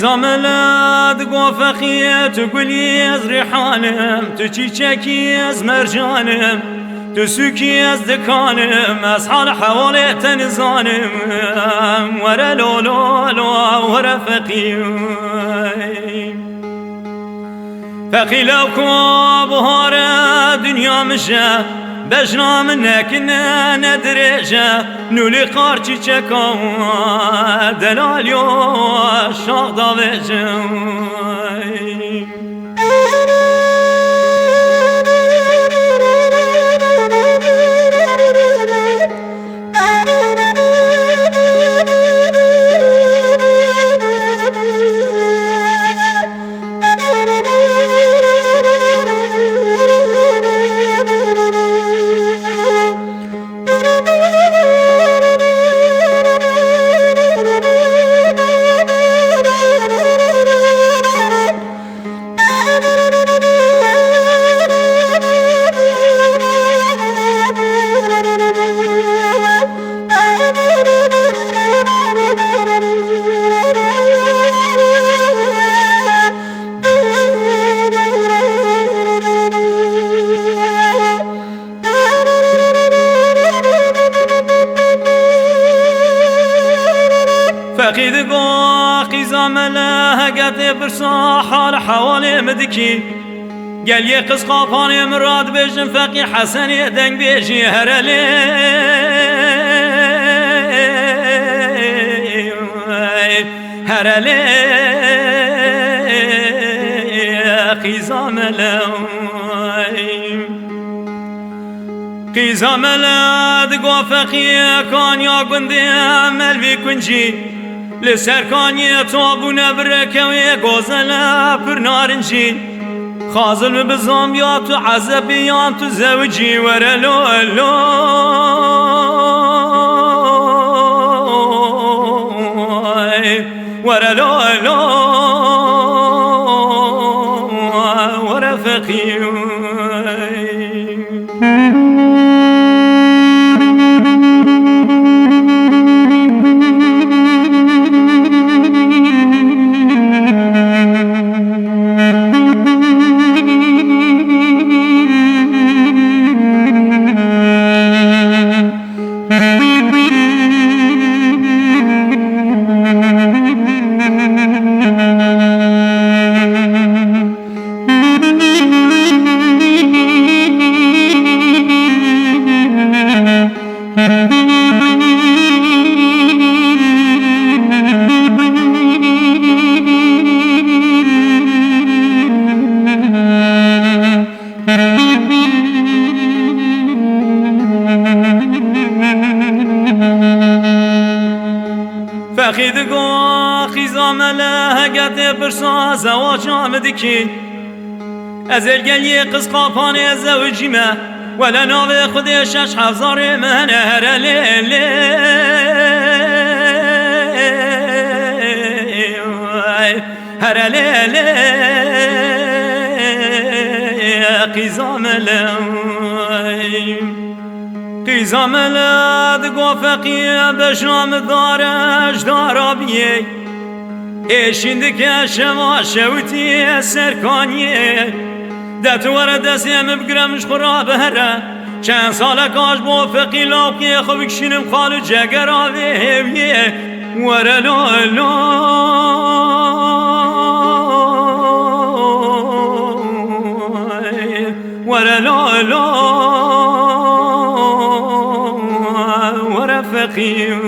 زملت قوفخية تقولي از ريحانم تشيشكي از مرجانم تسوكي از دكانم از حال حوالي تنزانم ورا لولو ورا فقي لو بهار دنيا مشى بجنا منك ندرجة نولي قارتي تشكا دلاليو شاغدا بجا فقيد قاقي زامله قد برصا حال حوالي مدكي قال يقص قاپاني مراد بجن فقي حسن يدنگ بيجي هرلي هرلي قيزامله دقوا فقي كان يا قندي عمل في كنجي لسر كاني طابون بركوي غزلا پر نارنجي خازل بزاميات وعذبيات زوجي ورلو ورلو ورفقي فقيد قاقي زامله قد برصا زواجا مدكي ازل قلي قص قاپاني زوجي ما ولا ناوي خدي شش حفظاري من هرلي هرلي قيزامله دقوا فقيه بشام دارش دارابيه ايشندك شما شوتي سركانيه دتوار دستیم بگرمش خراب هره چند سال کاش با فقی لاقی خوب کشینم خالو جگر آویه ورلو ورا لا لا ورا فقير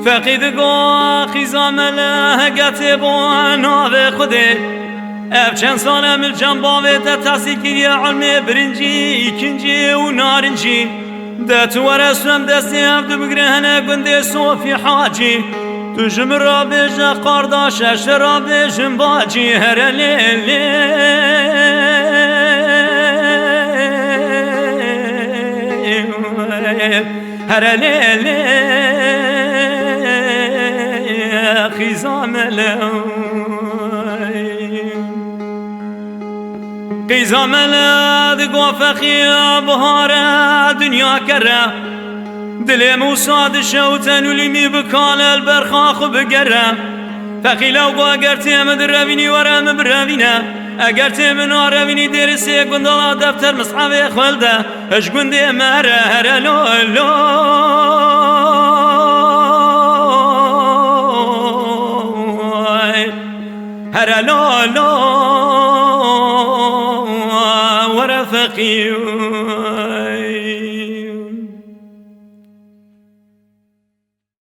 فقید گو خیزام لهگت بوانا به خوده اف چند سالم جنباویت تحصیل علم برنجی اکنجی و نارنجی دت ورسلم دستی عبد بگرهنه گنده صوفی حاجی تو جم را بیجه قارداشش را بیجم باجی هر لیلی هر لیلی خیزام قیزام دگو فخی بهاره دنیا کره دل موساد شوتن ولیمی بکال البرخاخ بگره فخی لو گو اگر تیمد روینی ورم بروینه اگر تیمن روینی درسی گندلا دفتر مصحف خلده اش گنده مره هر لولو هر لا لا ورا فقير